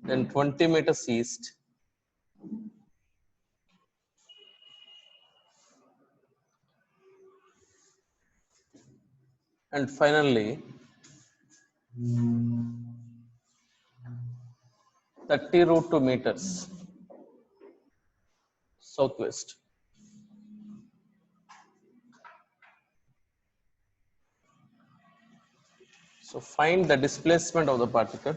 then 20 meters east, and finally 30 root 2 meters southwest. So find the displacement of the particle.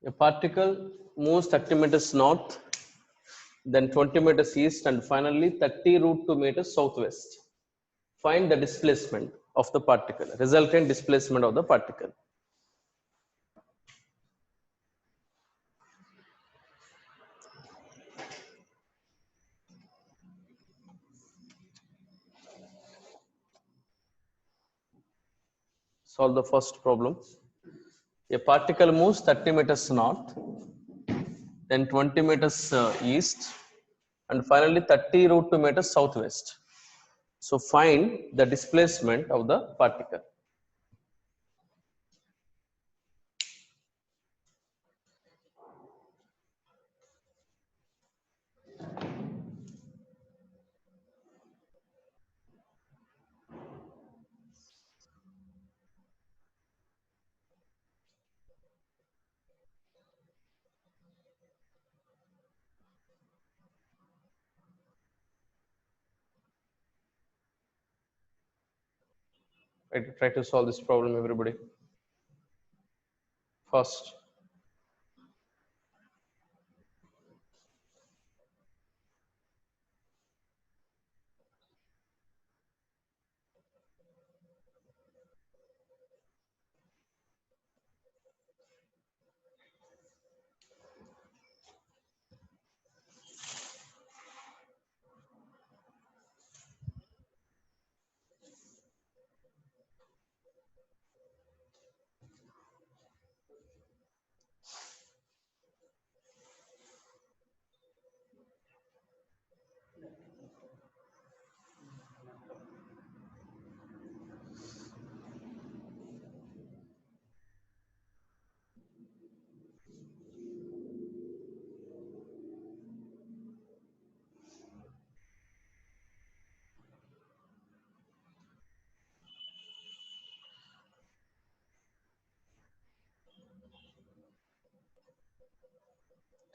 A particle moves 30 meters north, then 20 meters east, and finally 30 root 2 meters southwest. Find the displacement of the particle, resultant displacement of the particle. Solve the first problem. A particle moves 30 meters north, then 20 meters east, and finally 30 root 2 meters southwest. So find the displacement of the particle. Try to solve this problem, everybody. First,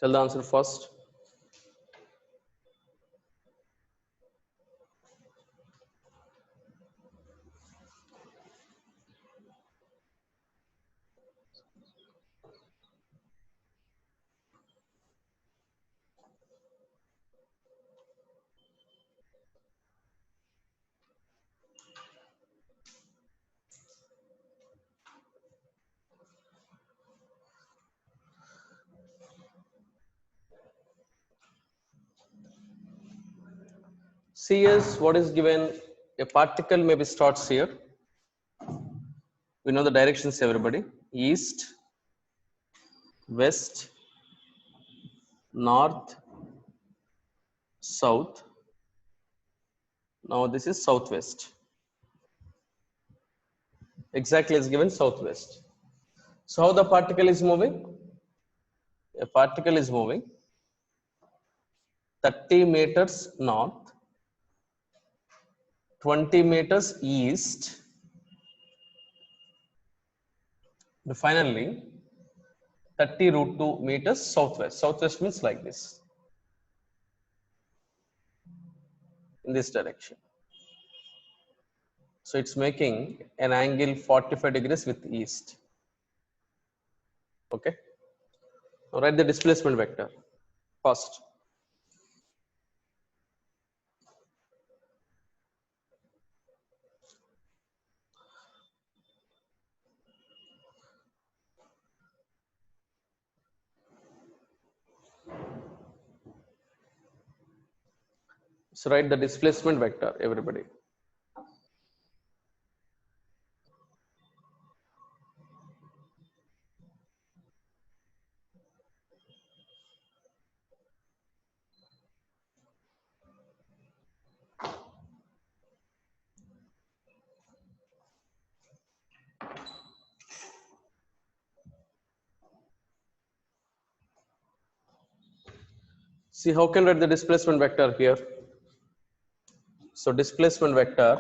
tell the answer first. CS, what is given? A particle maybe starts here. We know the directions, everybody. East, west, north, south. Now this is southwest. Exactly, it's given southwest. So how the particle is moving? A particle is moving 30 meters north, 20 meters east, and finally 30 root 2 meters southwest. Southwest means like this, in this direction. So it's making an angle 45 degrees with east. Okay. Now write the displacement vector first. So write the displacement vector, everybody. See how can write the displacement vector here. So displacement vector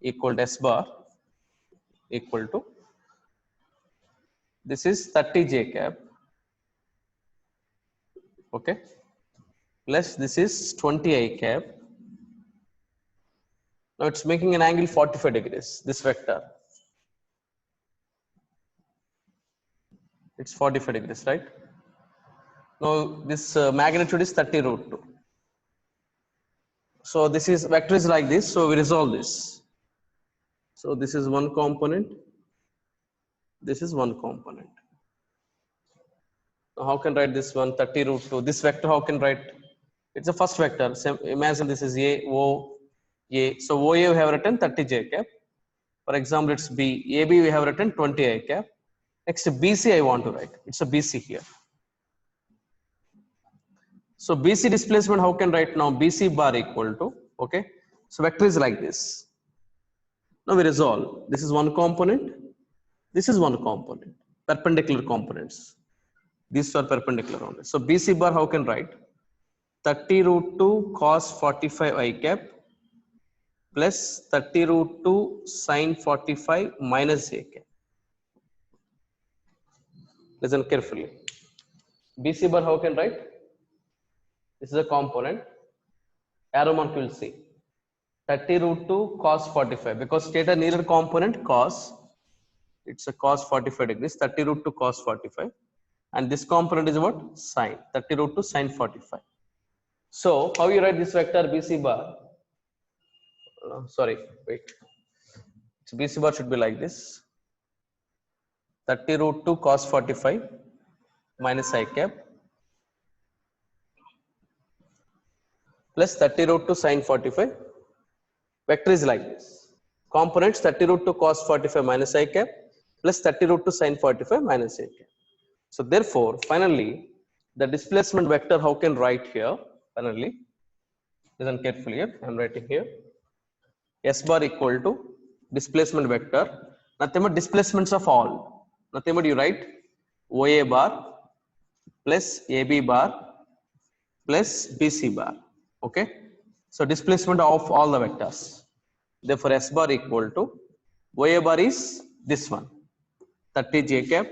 equal to S bar equal to, this is 30 j cap, okay, plus this is 20 I cap. Now it's making an angle 45 degrees, this vector. It's 45 degrees, right? Now this magnitude is 30 root 2. So this is vector is like this, so we resolve this. So this is one component, this is one component. Now how can write this one 30 root 2? This vector how can write? It's the first vector. So imagine this is A, O, A. So OA we have written 30 j cap. For example, it's B. AB we have written 20 I cap. Next BC I want to write. It's a BC here. So BC displacement how can write now? BC bar equal to, okay. So vector is like this. Now we resolve. This is one component. This is one component. Perpendicular components. These are perpendicular only. So BC bar how can write? 30 root 2 cos 45 I cap plus 30 root 2 sin 45 minus j cap. Listen carefully. BC bar how can write? This is a component. Arrow mark you will see. 30 root 2 cos 45, because theta needed component cos. It's a cos 45 degrees. 30 root 2 cos 45. And this component is what? Sin. 30 root 2 sin 45. So how you write this vector BC bar? Sorry, wait. So BC bar should be like this. 30 root 2 cos 45 minus I cap plus 30 root 2 sin 45. Vector is like this. Components 30 root 2 cos 45 minus I cap plus 30 root 2 sin 45 minus I cap. So therefore, finally, the displacement vector how can write here? Finally, listen carefully here. I am writing here. S bar equal to displacement vector. Nothing but displacements of all. Nothing but you write OA bar plus AB bar plus BC bar. Okay. So displacement of all the vectors. Therefore, S bar equal to OA bar is this one, 30 j cap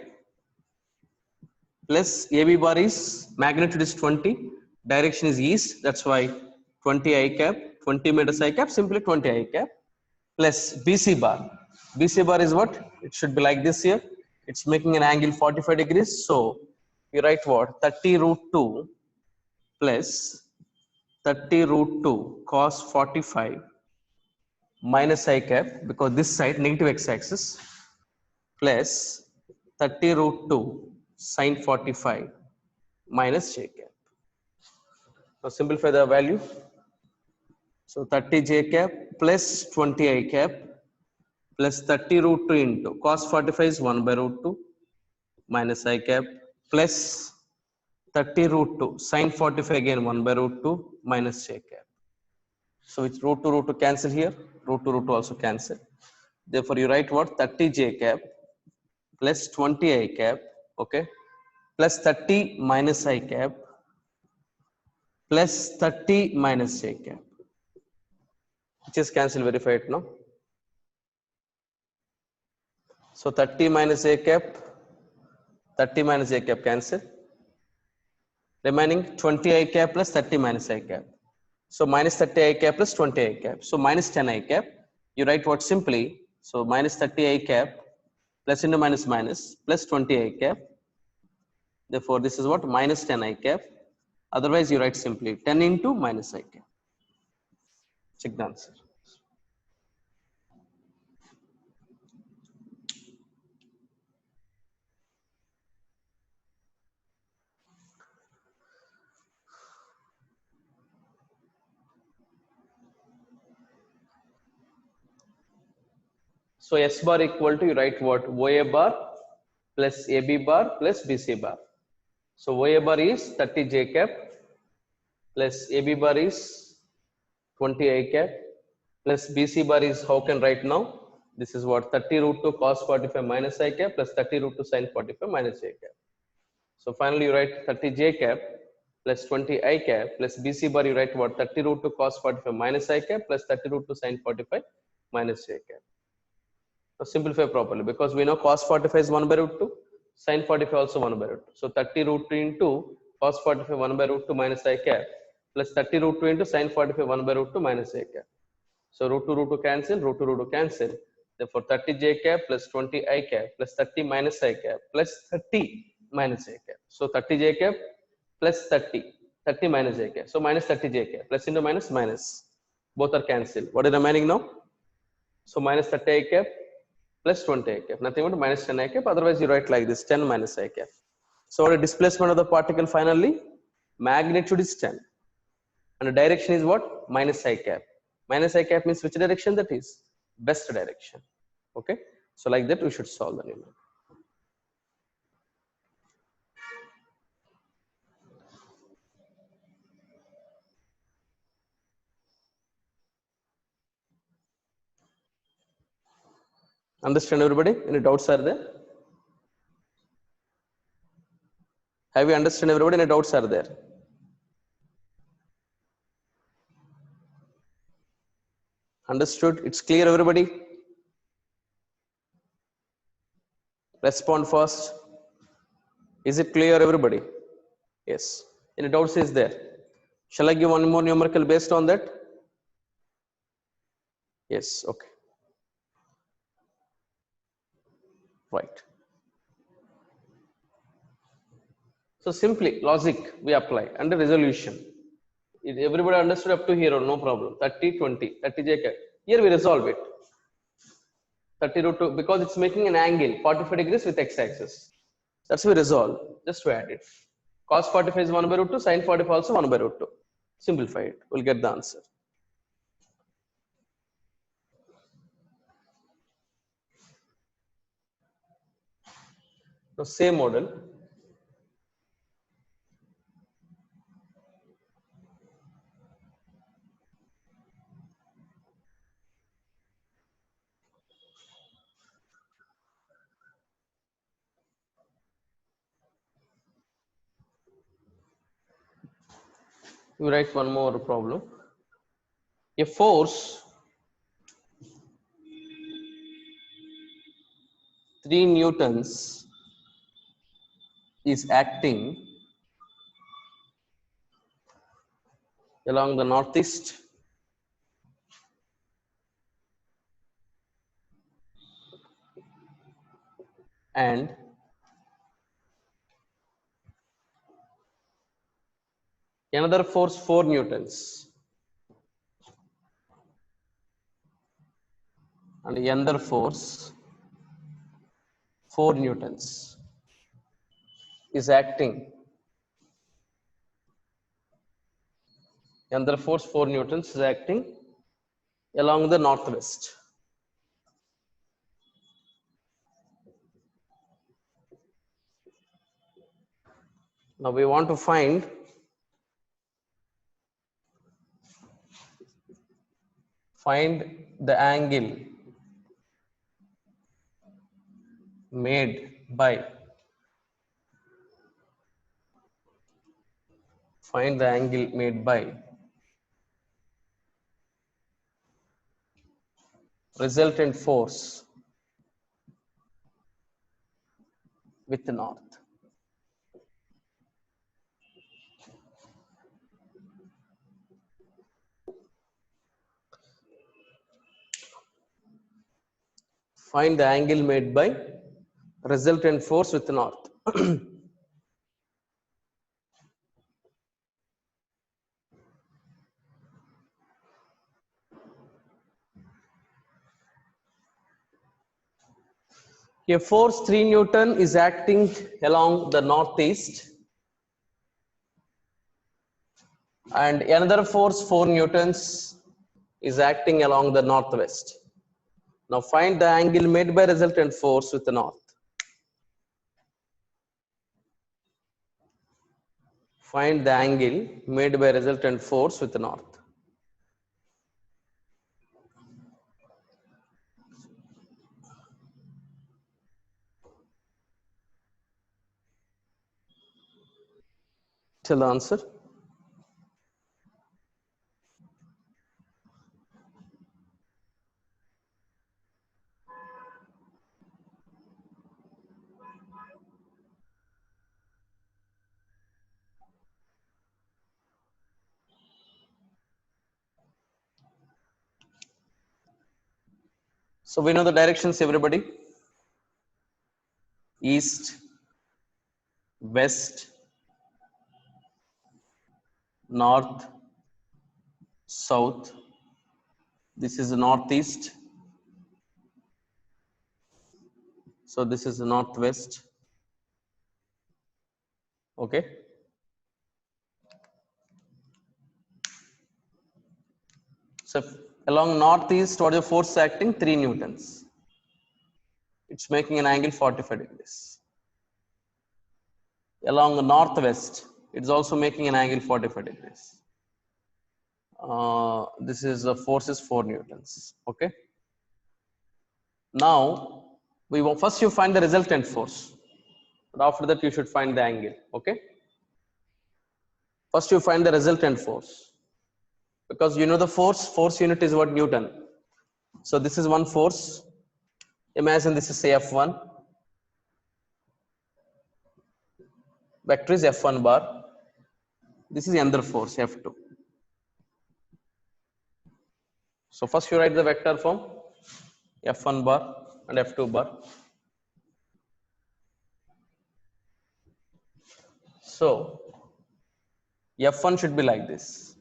plus AB bar is magnitude is 20, direction is east. That's why 20 I cap, 20 meters I cap, simply 20 I cap plus BC bar. BC bar is what? It should be like this here. It's making an angle 45 degrees. So you write what? 30 root 2 plus 30 root 2 cos 45 minus I cap, because this side negative x-axis, plus 30 root 2 sin 45 minus j cap. Now simplify the value. So 30 j cap plus 20 I cap plus 30 root 2 into cos 45 is 1 by root 2 minus I cap plus 30 root 2 sin 45 again 1 by root 2 minus j cap. So it's root 2 cancel here, root 2 also cancel. Therefore you write what? 30 j cap plus 20 I cap, okay, plus 30 minus I cap plus 30 minus j cap. Which is cancel, verified now. So 30 minus j cap, 30 minus j cap cancel. Remaining 20 I cap plus 30 minus I cap. So minus 30 I cap plus 20 I cap. So minus 10 I cap. You write what simply? So minus 30 I cap plus into minus minus plus 20 I cap. Therefore this is what? Minus 10 I cap. Otherwise you write simply 10 into minus I cap. Check the answer. So S bar equal to, you write what? OA bar plus AB bar plus BC bar. So OA bar is 30 j cap plus AB bar is 20 I cap plus BC bar is, how can write now? This is what? 30 root 2 cos 45 minus I cap plus 30 root 2 sin 45 minus j cap. So finally you write 30 j cap plus 20 I cap plus BC bar, you write what, 30 root 2 cos 45 minus I cap plus 30 root 2 sin 45 minus I cap. Now simplify properly, because we know cos 45 is 1 by root 2, sin 45 also 1 by root 2. So 30 root 2 into cos 45 1 by root 2 minus I cap plus 30 root 2 into sin 45 1 by root 2 minus I cap. So root 2 cancel, root 2 cancel. Therefore 30 j cap plus 20 I cap plus 30 minus I cap plus 30 minus I cap. So 30 j cap plus 30, 30 minus j cap. So minus 30 j cap, plus into minus minus. Both are cancelled. What is remaining now? So minus 30 I cap plus 20 I cap. Nothing but minus 10 I cap. Otherwise you write like this, 10 minus I cap. So what is displacement of the particle finally? Magnitude is 10. And the direction is what? Minus I cap. Minus I cap means which direction that is? Best direction. Okay. So like that we should solve the numerator. Understand everybody? Any doubts are there? Have you understand everybody? Any doubts are there? Understood? It's clear everybody? Respond first. Is it clear everybody? Yes. Any doubts is there? Shall I give one more numerical based on that? Yes. Okay. Right. So simply logic we apply and the resolution. Everybody understood up to here or no problem. 30, 20, 30 j. Here we resolve it. 30 root 2 because it's making an angle 45 degrees with x-axis. That's we resolve. Just to add it. Cos 45 is 1 by root 2, sin 45 also 1 by root 2. Simplify it. We'll get the answer. Now same model. We write one more problem. A force 3 newtons is acting along the northeast and another force 4 newtons and another force 4 newtons is acting, another force 4 newtons is acting along the northwest. Now we want to find the angle made by resultant force with the north. Find the angle made by resultant force with the north. A force 3 Newton is acting along the northeast and another force 4 newtons is acting along the northwest. Now find the angle made by resultant force with the north. Find the angle made by resultant force with the north. tell the answer. So we know the directions, everybody. East, west, north, south. This is northeast. So this is northwest. Okay. So along northeast, what is the force acting? 3 newtons. It's making an angle 45 degrees. Along the northwest, it's also making an angle 45 degrees. This is the force is 4 newtons. Okay. Now we will first you find the resultant force, but after that you should find the angle. Okay. First you find the resultant force, because you know the force unit is what? Newton. So this is one force. Imagine this is say F1. Vector is F1 bar. This is another force F2. So first you write the vector form F1 bar and F2 bar. So F1 should be like this.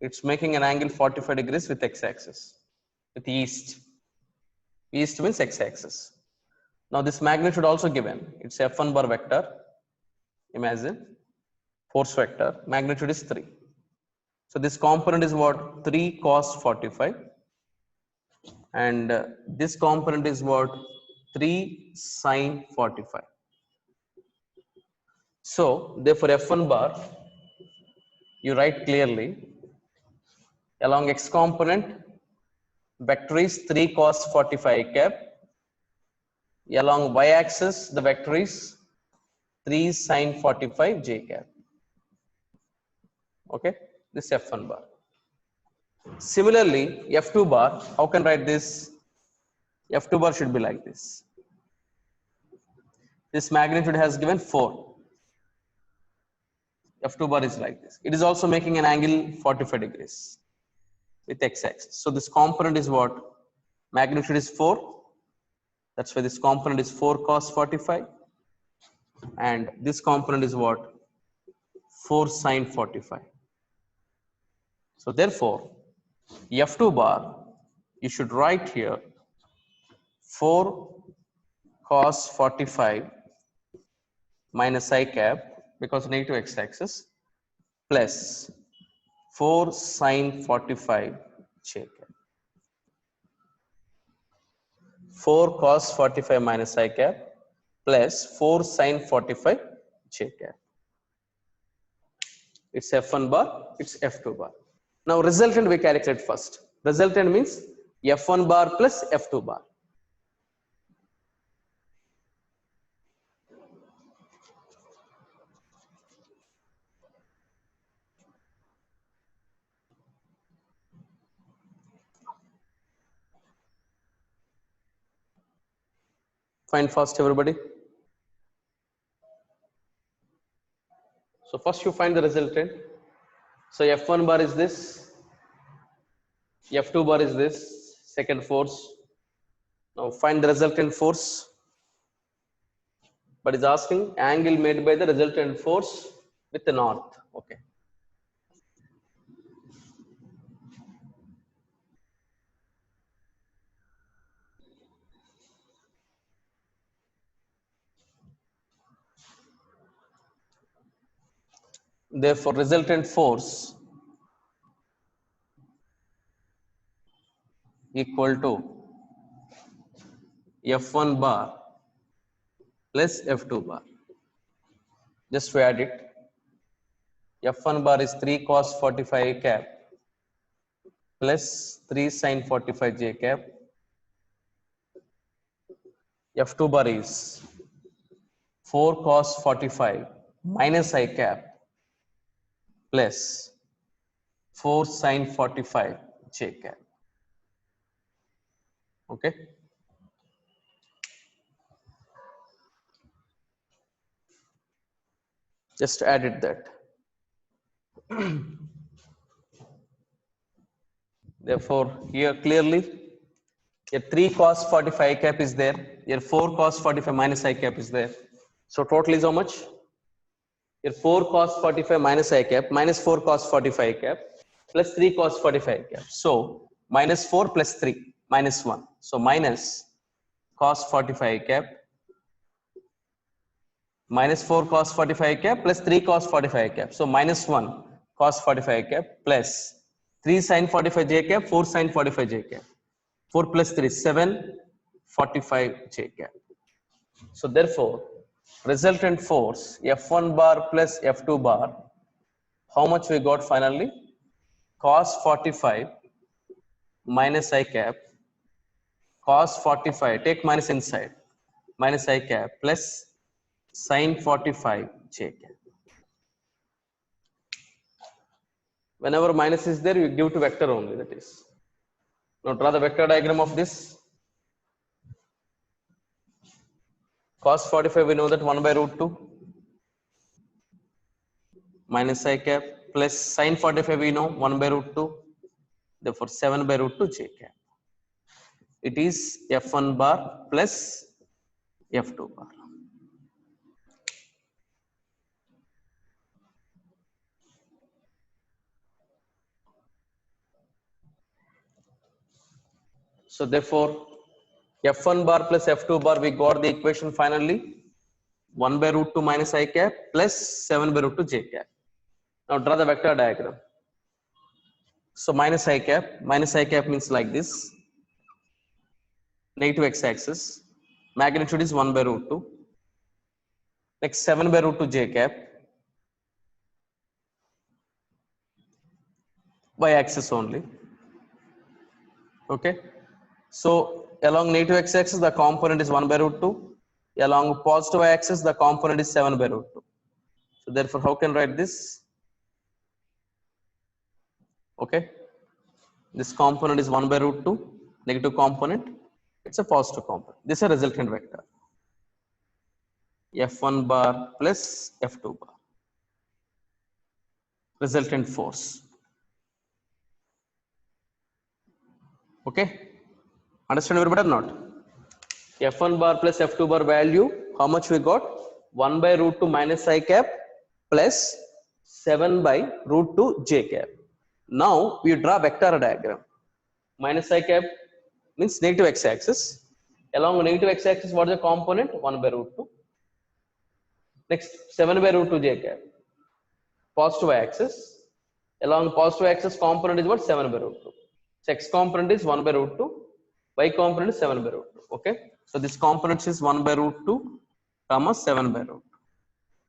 It's making an angle 45 degrees with x-axis, with east. East means x-axis. Now this magnitude also given. It's F1 bar vector. Imagine force vector. Magnitude is 3. So this component is what? 3 cos 45. And this component is what? 3 sin 45. So therefore F1 bar, you write clearly, along x component, vector is 3 cos 45 cap. Along y axis, the vector is 3 sin 45 j cap. Okay, this F1 bar. Similarly, F2 bar, how can I write this? F2 bar should be like this. This magnitude has given 4. F2 bar is like this. It is also making an angle 45 degrees with x-axis. So this component is what? Magnitude is 4. That's why this component is 4 cos 45. And this component is what? 4 sin 45. So therefore, F2 bar, you should write here 4 cos 45 minus I cap, because negative x-axis, plus 4 sin 45 j cap. 4 cos 45 minus I cap plus 4 sin 45 j cap. It's F1 bar, it's F2 bar. Now resultant we calculate first. Resultant means F1 bar plus F2 bar. Find fast, everybody. So first you find the resultant. So F1 bar is this, F2 bar is this, second force. Now find the resultant force. But it's asking angle made by the resultant force with the north. Okay. Therefore, resultant force equal to F1 bar plus F2 bar. Just to add it, F1 bar is 3 cos 45 cap plus 3 sin 45 j cap. F2 bar is 4 cos 45 minus I cap plus 4 sin 45 j cap. Okay. Just added that. Therefore, here clearly, here 3 cos 45 I cap is there. Here 4 cos 45 minus I cap is there. So total is how much? Here 4 cos 45 minus I cap minus 4 cos 45 I cap plus 3 cos 45 I cap. So minus 4 plus 3 minus 1. So minus cos 45 I cap minus 4 cos 45 I cap plus 3 cos 45 I cap. So minus 1 cos 45 I cap plus 3 sin 45 j cap 4 sin 45 j cap. 4 plus 3 7 45 j cap. So therefore, resultant force F1 bar plus F2 bar, how much we got finally? Cos 45 minus I cap, cos 45, take minus inside, minus I cap plus sin 45 j cap. Whenever minus is there, you give to vector only, that is. Now draw the vector diagram of this. Cos 45, we know that 1 by root 2 minus I cap plus sin 45, we know 1 by root 2, therefore 7 by root 2 j cap. It is F1 bar plus F2 bar. So therefore, F1 bar plus F2 bar, we got the equation finally 1 by root 2 minus I cap plus 7 by root 2 j cap. Now draw the vector diagram. So minus I cap means like this, negative x-axis, magnitude is 1 by root 2, next 7 by root 2 j cap, y-axis only. Okay, so along negative x-axis the component is 1 by root 2, along positive y-axis the component is 7 by root 2. So therefore, how can I write this? Okay, this component is 1 by root 2, negative component, it's a positive component. This is a resultant vector, F1 bar plus F2 bar, resultant force. Okay, understand everybody or not? F1 bar plus F2 bar value, how much we got? 1 by root 2 minus I cap plus 7 by root 2 j cap. Now we draw vector diagram. Minus I cap means negative x-axis. Along negative x-axis, what is the component? 1 by root 2. Next 7 by root 2 j cap. Positive y-axis. Along positive axis, component is what? 7 by root 2. So x component is 1 by root 2. Y component is 7 by root 2. Okay. So this component is 1 by root 2, comma 7 by root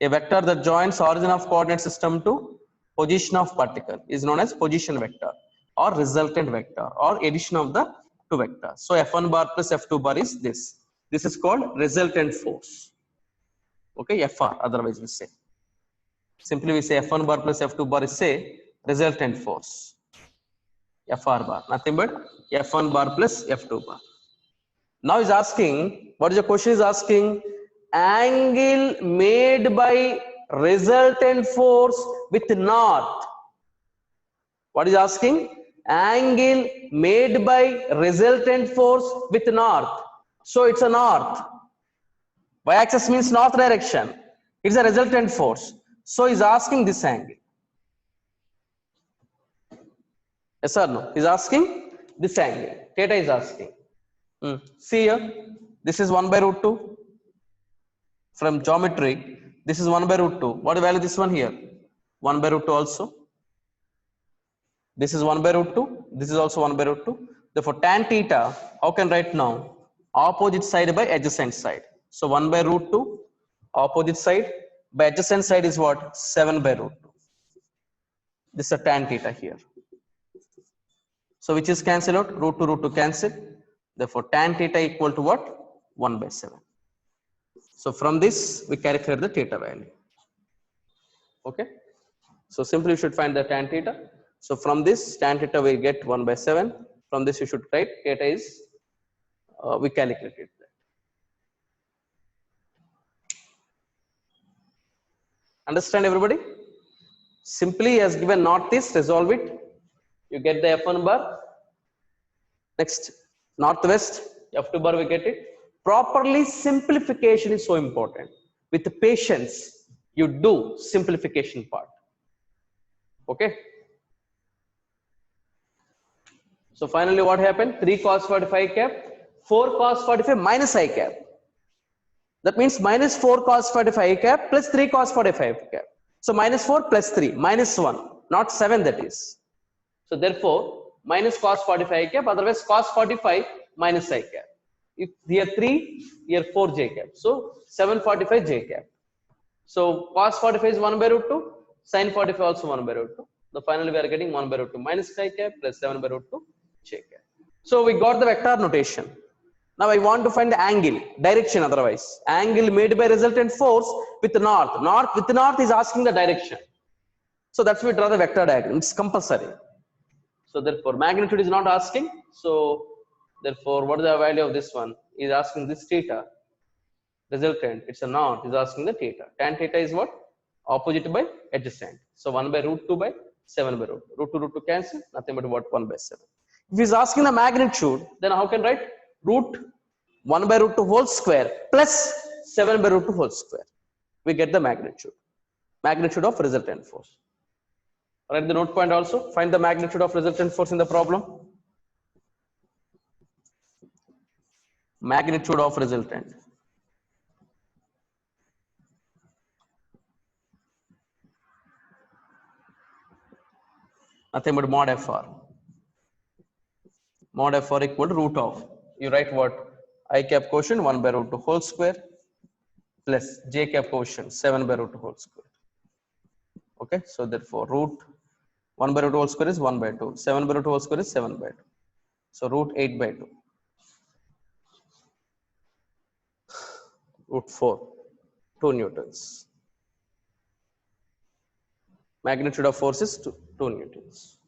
2. A vector that joins origin of coordinate system to position of particle is known as position vector or resultant vector or addition of the two vectors. So F1 bar plus F2 bar is this. This is called resultant force. Okay, FR otherwise we say. Simply we say F1 bar plus F2 bar is say resultant force. FR bar, nothing but F1 bar plus F2 bar. Now is asking, what is the question is asking? Angle made by resultant force with north. What is asking? Angle made by resultant force with north. So it's a north. Y-axis means north direction. It's a resultant force. So he's asking this angle. Yes or no? He's asking this angle. Theta is asking. See here. This is 1 by root 2. From geometry, this is 1 by root 2. What value this one here? 1 by root 2 also. This is 1 by root 2. This is also 1 by root 2. Therefore, tan theta, how can I write now? Opposite side by adjacent side. So 1 by root 2, opposite side by adjacent side is what? 7 by root 2. This is a tan theta here. So which is cancelled out? Root 2 cancel. Therefore, tan theta equal to what? 1 by 7. So from this, we calculate the theta value. Okay. So simply you should find the tan theta. So from this tan theta we get 1 by 7. From this you should write theta is, we calculated that. Understand everybody? Simply as given northeast, resolve it. You get the F1 bar. Next, northwest, F2 bar we get it. Properly simplification is so important. With patience, you do simplification part. Okay. So finally what happened? 3 cos 45 cap, 4 cos 45 minus I cap. That means minus 4 cos 45 cap plus 3 cos 45 cap. So minus 4 plus 3, minus 1, not 7 that is. So therefore, minus cos 45 cap, otherwise cos 45 minus I cap. If here 3, here 4 j cap. So 745 j cap. So cos 45 is 1 by root 2, sin 45 also 1 by root 2. So finally we are getting 1 by root 2 minus I cap plus 7 by root 2 j cap. So we got the vector notation. Now I want to find the angle, direction otherwise. Angle made by resultant force with north. With north is asking the direction. So that's why we draw the vector diagram. It's compulsory. So therefore magnitude is not asking. So therefore what is the value of this one? Is asking this theta. Resultant, it's a north, is asking the theta. Tan theta is what? Opposite by adjacent. So 1 by root 2 by 7 by root 2. Root 2 cancel, nothing but what? 1 by 7. If he's asking the magnitude, then how can write? Root 1 by root 2 whole square plus 7 by root 2 whole square. We get the magnitude. Magnitude of resultant force. Write the note point also. Find the magnitude of resultant force in the problem. Magnitude of resultant. Nothing but mod FR. Mod FR equal to root of. You write what? I cap quotient 1 by root 2 whole square plus j cap quotient 7 by root 2 whole square. Okay, so therefore root 1 by root 2 whole square is 1 by 2. 7 by root 2 whole square is 7 by 2. So root 8 by 2. Root 4. 2 newtons. Magnitude of force is 2 newtons.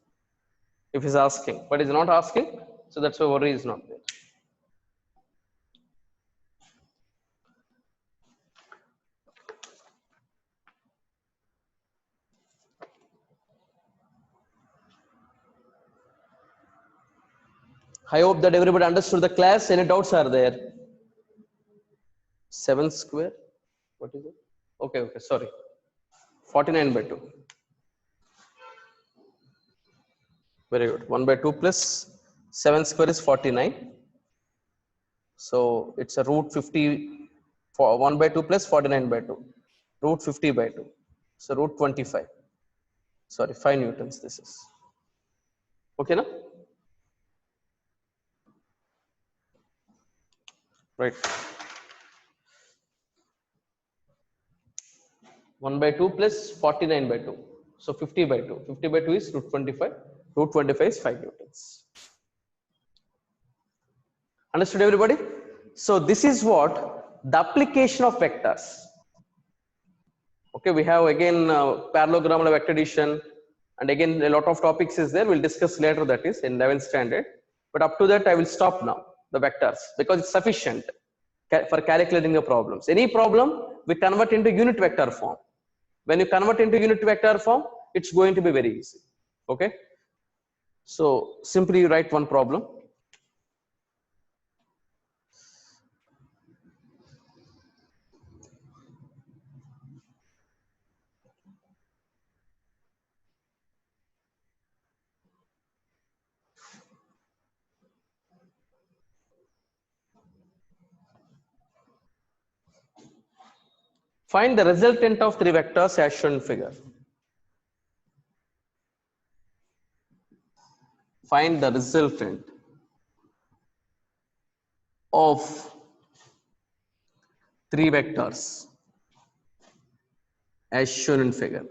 If he's asking, but he's not asking, so that's why worry is not there. I hope that everybody understood the class. Any doubts are there? 7 square? What is it? Okay, sorry. 49 by 2. Very good. 1 by 2 plus 7 square is 49. So it's a root 50 for 1 by 2 plus 49 by 2. Root 50 by 2. So root 25. Sorry, 5 newtons this is. Okay, na? Right. 1 by 2 plus 49 by 2. So 50 by 2. 50 by 2 is root 25. Root 25 is 5 newtons. Understood everybody? So this is what the application of vectors. Okay, we have again parallelogram vector addition, and again a lot of topics is there. We'll discuss later, that is in 11th standard. But up to that I will stop now, the vectors, because it's sufficient for calculating the problems. Any problem we convert into unit vector form. When you convert into unit vector form, it's going to be very easy. Okay. So simply write one problem. Find the resultant of three vectors as shown in figure. Find the resultant of three vectors as shown in figure.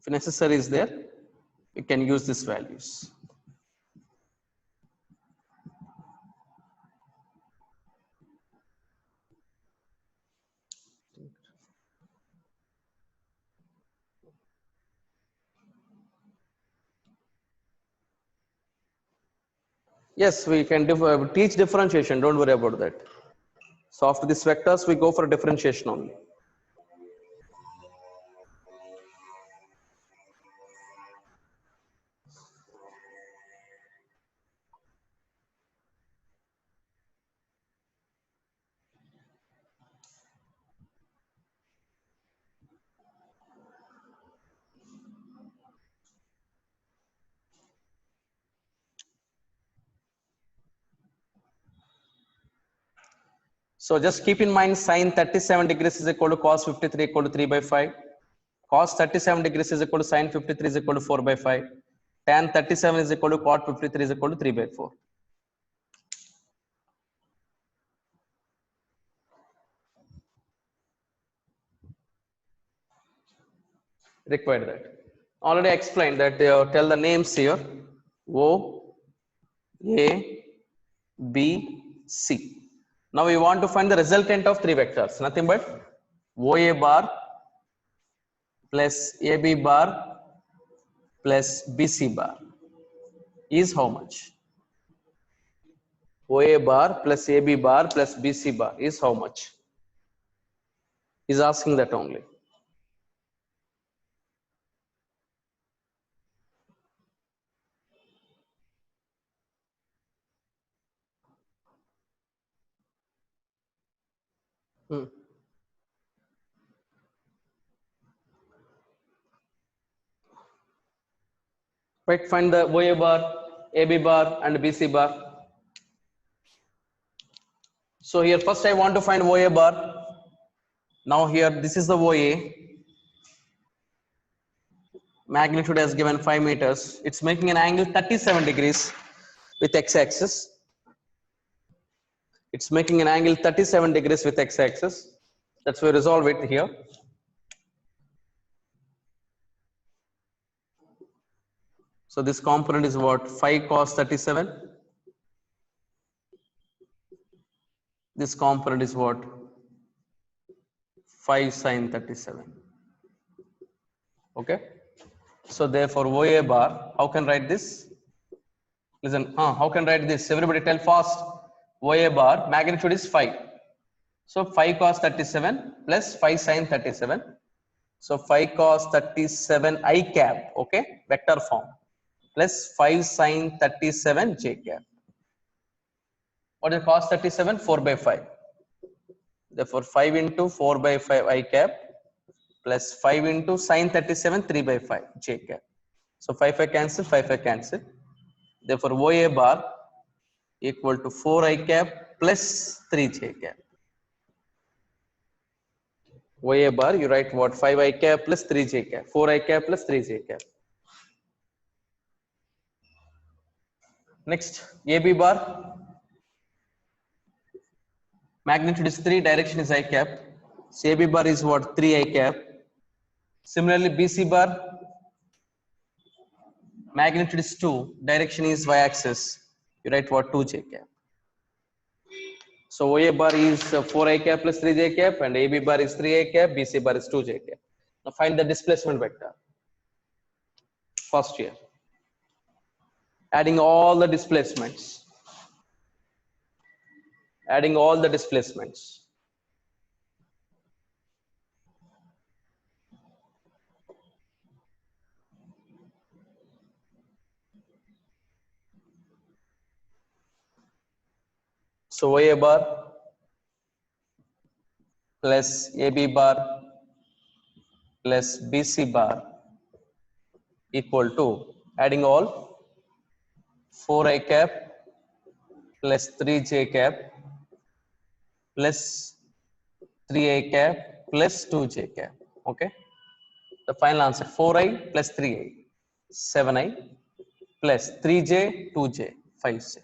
If necessary is there, we can use these values. Yes, we can teach differentiation. Don't worry about that. So after these vectors, we go for differentiation only. So just keep in mind sine 37 degrees is equal to cos 53 equal to 3 by 5. Cos 37 degrees is equal to sine 53 is equal to 4 by 5. Tan 37 is equal to cot 53 is equal to 3 by 4. Required that. Already explained that tell the names here. O, A, B, C. Now we want to find the resultant of three vectors. Nothing but OA bar plus AB bar plus BC bar is how much? OA bar plus AB bar plus BC bar is how much? He's asking that only. Right, find the OA bar, AB bar and BC bar. So here first I want to find OA bar. Now here this is the OA. Magnitude has given 5 meters. It's making an angle 37 degrees with x-axis. It's making an angle 37 degrees with x-axis. That's why we resolve it here. So this component is what? 5 cos 37. This component is what? 5 sin 37. Okay. So therefore OA bar, how can write this? Listen, how can write this? Everybody tell fast. OA bar, magnitude is 5. So 5 cos 37 plus 5 sin 37. So 5 cos 37 I cap, okay, vector form, plus 5 sin 37 j cap. What is cos 37? 4 by 5. Therefore 5 into 4 by 5 I cap plus 5 into sin 37 3 by 5 j cap. So 5 I cancel, 5 I cancel. Therefore OA bar equal to 4 I cap plus 3 j cap. OA bar, you write what? 5 I cap plus 3 j cap, 4 I cap plus 3 j cap. Next, AB bar, magnitude is 3, direction is I cap. So AB bar is what? 3 I cap. Similarly, BC bar, magnitude is 2, direction is y axis. You write what? 2 j cap. So OA bar is 4 I cap plus 3 j cap, and AB bar is 3 I cap, BC bar is 2 j cap. Now find the displacement vector. First here. Adding all the displacements. Adding all the displacements. So OA bar plus AB bar plus BC bar equal to, adding all, 4 I cap plus 3 j cap plus 3 I cap plus 2 j cap. Okay. The final answer 4I plus 3I, 7I plus 3j, 2j, 5j.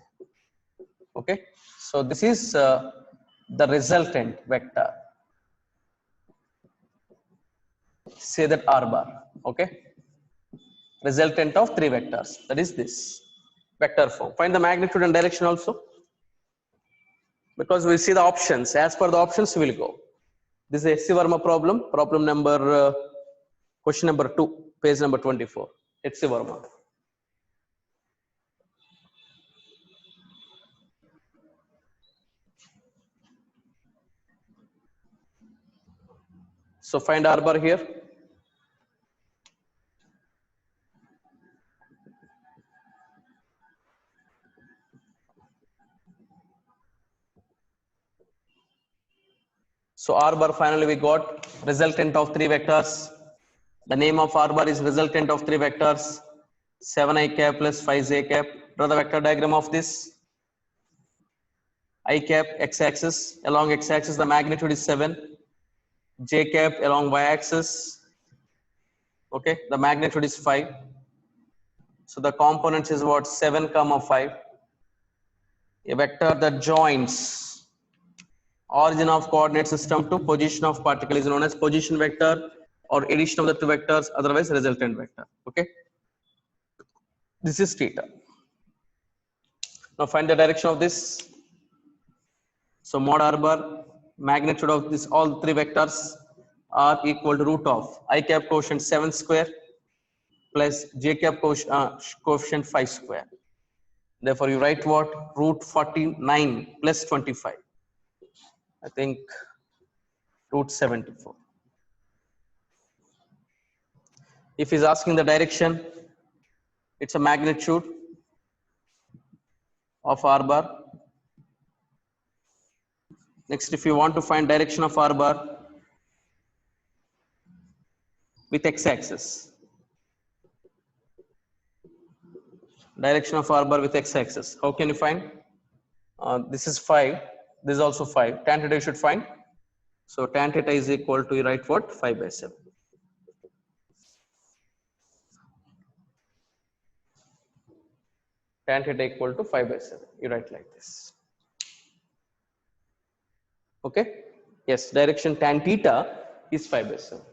Okay. So this is the resultant vector. Say that R bar. Okay. resultant of three vectors. That is this vector form. Find the magnitude and direction also, because we see the options. As per the options we will go. This is a HC Verma problem. Problem number question number 2, page number 24. HC Verma. So find R bar here. So R bar, finally we got resultant of three vectors. The name of R bar is resultant of three vectors, 7i cap plus 5j cap. Draw the vector diagram of this. I cap x-axis, along x-axis the magnitude is 7. J cap along y-axis, okay, the magnitude is 5. So the components is what? 7 comma 5. A vector that joins origin of coordinate system to position of particle is known as position vector, or addition of the two vectors, otherwise resultant vector. Okay, this is theta. Now find the direction of this. So mod R bar, magnitude of this all three vectors are equal to root of I cap quotient 7 square plus j cap quotient 5 square. Therefore you write what? Root 49 plus 25. I think root 74. If he's asking the direction, it's a magnitude of R bar. Next, if you want to find direction of R bar with x-axis, direction of R bar with x-axis, how can you find? This is 5, this is also 5. Tan theta you should find. So tan theta is equal to, you write what? 5 by 7. Tan theta equal to 5 by 7. You write like this. Okay? Yes, direction tan theta is 5 by 7.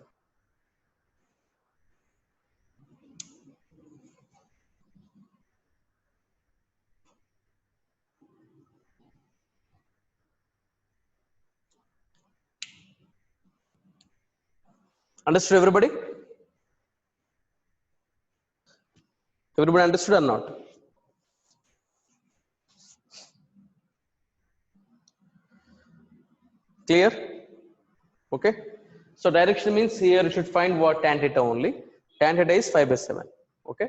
Understood everybody? Everybody understood or not? Clear? Okay. So direction means here you should find what? Tan theta only. Tan theta is 5 by 7. Okay.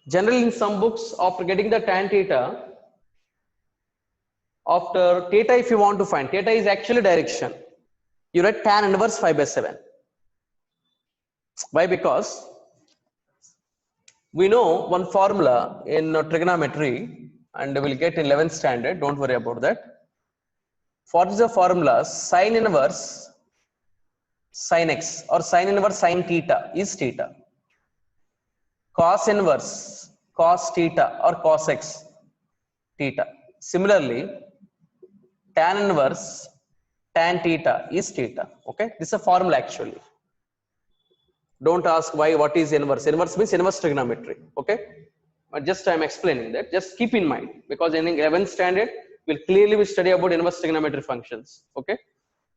Generally in some books, after getting the tan theta, after theta if you want to find, theta is actually direction. You write tan inverse 5 by 7. Why? Because we know one formula in trigonometry, and we will get 11th standard, don't worry about that. What is the formula? Sin inverse sin x or sin inverse sin theta is theta. Cos inverse cos theta or cos x theta. Similarly, tan inverse tan theta is theta. Okay, this is a formula actually. Don't ask why, what is inverse. Inverse means inverse trigonometry. Okay, but just I am explaining that. Just keep in mind, because in 11th standard we'll clearly study about inverse trigonometry functions. Okay,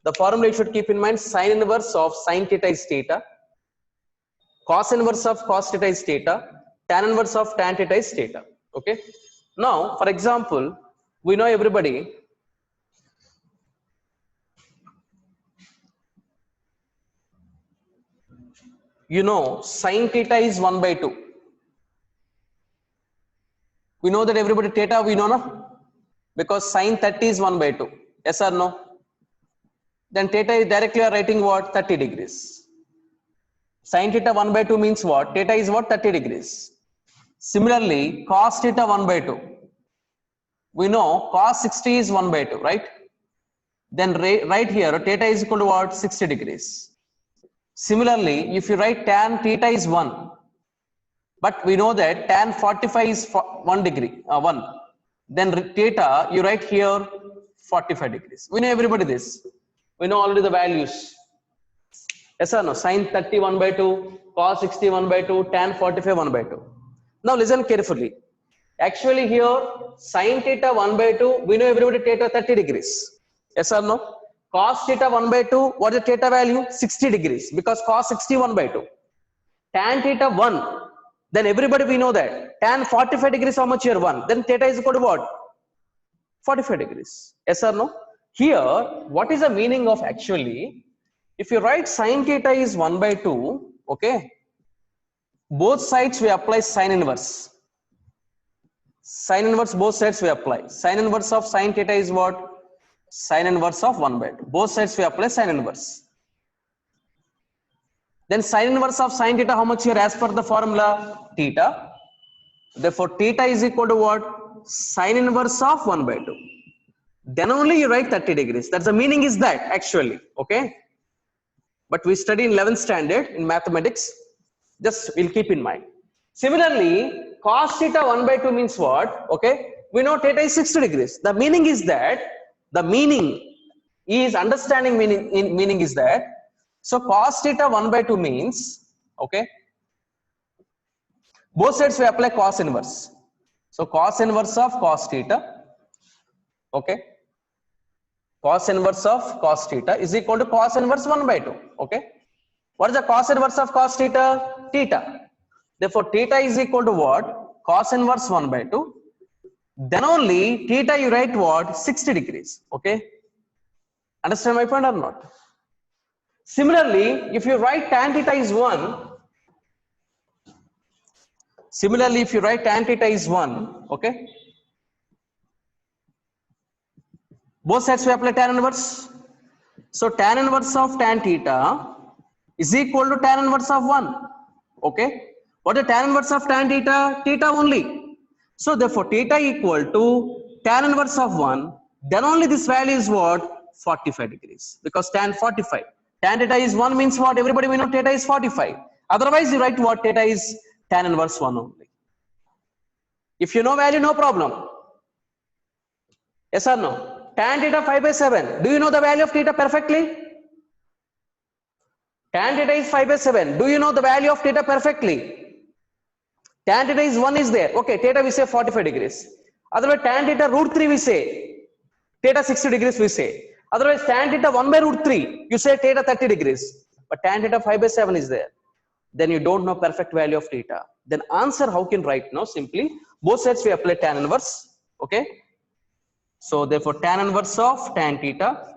the formula you should keep in mind: sin inverse of sin theta is theta, cos inverse of cos theta is theta, tan inverse of tan theta is theta. Okay, now for example, we know everybody sin theta is 1 by 2. We know that everybody theta we know, no? Because sin 30 is 1 by 2. Yes or no? Then theta is directly writing what? 30 degrees. Sin theta 1 by 2 means what? Theta is what? 30 degrees. Similarly, cos theta 1 by 2. We know cos 60 is 1 by 2, right? Then right here, theta is equal to what? 60 degrees. Similarly, if you write tan theta is 1, but we know that tan 45 is 1 degree, 1. Then theta, you write here 45 degrees. We know everybody this. We know already the values. Yes or no? Sin 30 1 by 2, cos 60 1 by 2, tan 45 1 by 2. Now listen carefully. Actually here sin theta 1 by 2, we know everybody theta 30 degrees. Yes or no? Cos theta 1 by 2, what is the theta value? 60 degrees, because cos 60 1 by 2. Tan theta 1, then everybody we know that. Tan 45 degrees, how much here? 1. Then theta is equal to what? 45 degrees. Yes or no? Here, what is the meaning of actually? If you write sin theta is 1 by 2, okay, both sides we apply sin inverse. Sin inverse, both sides we apply. Sin inverse of sin theta is what? Sin inverse of 1 by 2. Both sides we apply sin inverse. Then sin inverse of sin theta, how much here as per the formula? Theta. Therefore, theta is equal to what? Sin inverse of 1 by 2. Then only you write 30 degrees. That's the meaning is that actually. Okay. But we study in 11th standard in mathematics. Just we'll keep in mind. Similarly, cos theta 1 by 2 means what? Okay. We know theta is 60 degrees. The meaning is that, the meaning is understanding meaning is that, so cos theta 1 by 2 means, okay, both sides we apply cos inverse. So cos inverse of cos theta, okay, cos inverse of cos theta is equal to cos inverse 1 by 2. Okay. What is the cos inverse of cos theta? Theta. Therefore, theta is equal to what? Cos inverse 1 by 2. Then only theta you write what? 60 degrees. Okay. Understand my point or not? Similarly, if you write tan theta is 1, similarly, if you write tan theta is 1, okay, both sides we apply tan inverse. So tan inverse of tan theta is equal to tan inverse of 1. Okay. What is tan inverse of tan theta? Theta only. So therefore theta equal to tan inverse of 1. Then only this value is what? 45 degrees. Because tan 45. Tan theta is 1 means what? Everybody we know theta is 45. Otherwise you write what? Theta is tan inverse 1 only. If you know value, no problem. Yes or no? Tan theta 5 by 7. Do you know the value of theta perfectly? Tan theta is 5 by 7. Do you know the value of theta perfectly? Tan theta is 1 is there. Okay, theta we say 45 degrees. Otherwise tan theta root 3 we say. Theta 60 degrees we say. Otherwise tan theta 1 by root 3. You say theta 30 degrees. But tan theta 5 by 7 is there. Then you don't know perfect value of theta. Then answer how can write now? Simply both sides we apply tan inverse. Okay. So therefore tan inverse of tan theta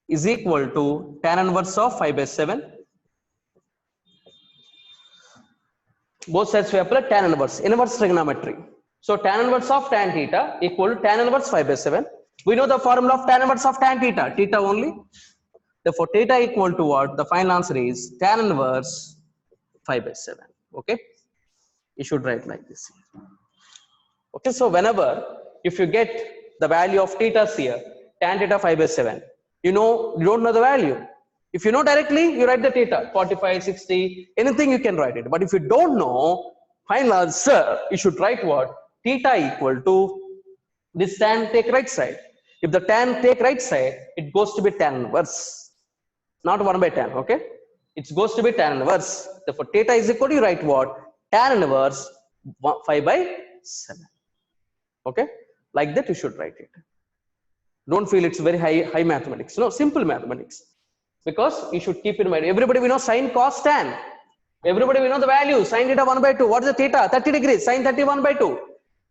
is equal to tan inverse of 5 by 7. Both sides we apply tan inverse trigonometry. So tan inverse of tan theta equal to tan inverse 5 by 7. We know the formula of tan inverse of tan theta, theta only. Therefore theta equal to what? The final answer is tan inverse 5 by 7. Okay. You should write like this. Okay. So whenever, if you get the value of theta here, tan theta 5 by 7, you know, you don't know the value. If you know directly, you write the theta, 45, 60, anything you can write it. But if you don't know, final answer, you should write what? Theta equal to this tan take right side. If the tan take right side, it goes to be tan inverse. Not 1 by tan, okay? It goes to be tan inverse. Therefore, theta is equal to, you write what? Tan inverse 5 by 7. Okay? Like that you should write it. Don't feel it's very high mathematics. No, simple mathematics. Because you should keep in mind, everybody we know sin, cos, tan. Everybody we know the value, sin theta 1 by 2. What is the theta? 30 degrees, sin 31 by 2.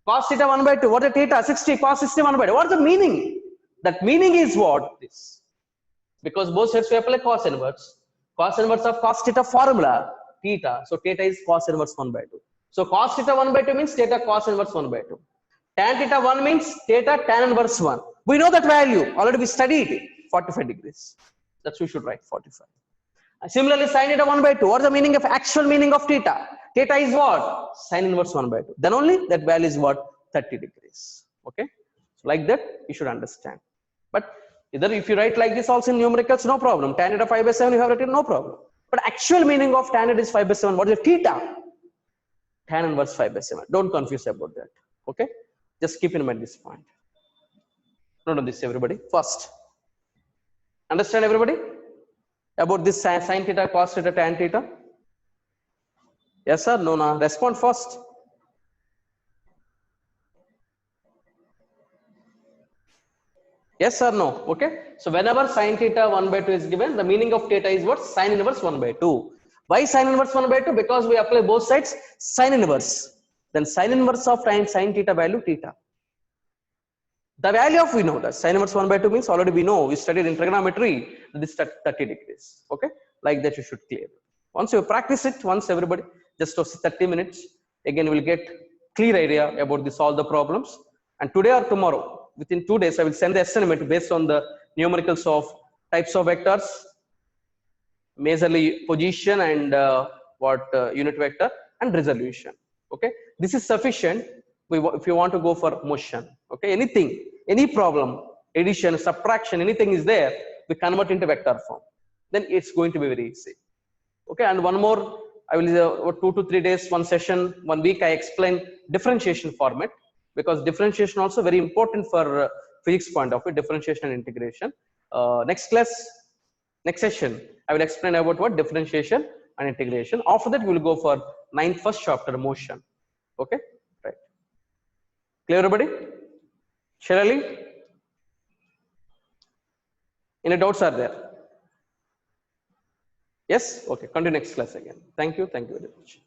Cos theta 1 by 2. What is the theta? 60, cos 61 by 2. What is the meaning? That meaning is what? This. Because both sides we apply cos inverse. Cos inverse of cos theta formula, theta. So theta is cos inverse 1 by 2. So cos theta 1 by 2 means theta cos inverse 1 by 2. Tan theta 1 means theta tan inverse 1. We know that value. Already we studied it. 45 degrees. That's we should write 45. Similarly, sin theta 1 by 2. What is the meaning of actual meaning of theta? Theta is what? Sin inverse 1 by 2. Then only that value is what? 30 degrees. Okay. So like that you should understand. But either if you write like this also in numericals, no problem. Tan theta 5 by 7 you have written, no problem. But actual meaning of tan theta is 5 by 7. What is the theta? Tan inverse 5 by 7. Don't confuse about that. Okay. Just keep in mind this point. Note on this everybody. First. Understand everybody? About this sin theta, cos theta, tan theta? Yes sir, no, no. Respond first. Yes or no? Okay. So whenever sin theta 1 by 2 is given, the meaning of theta is what? Sin inverse 1 by 2. Why sin inverse 1 by 2? Because we apply both sides sin inverse. Then sin inverse of sin theta value theta. The value of we know that sin inverse 1 by 2 means already we know, we studied in trigonometry, this 30 degrees. Okay. Like that you should clear. Once you practice it, once everybody, just 30 minutes, again we'll get clear idea about this all the problems. And today or tomorrow, within 2 days, I will send the assignment based on the numericals of types of vectors, majorly position and unit vector and resolution. Okay, this is sufficient. If you want to go for motion, okay, anything, any problem, addition, subtraction, anything is there, we convert into vector form. Then it's going to be very easy. Okay, and one more, I will 2 to 3 days, one session, 1 week, I explain differentiation format, because differentiation also very important for physics point of view, differentiation and integration. Next class, next session, I will explain about what differentiation and integration. After that, we will go for 9th first chapter, motion. Okay, right. Clear, everybody? Shirley, any doubts are there? Yes? Okay, continue next class again. Thank you very much.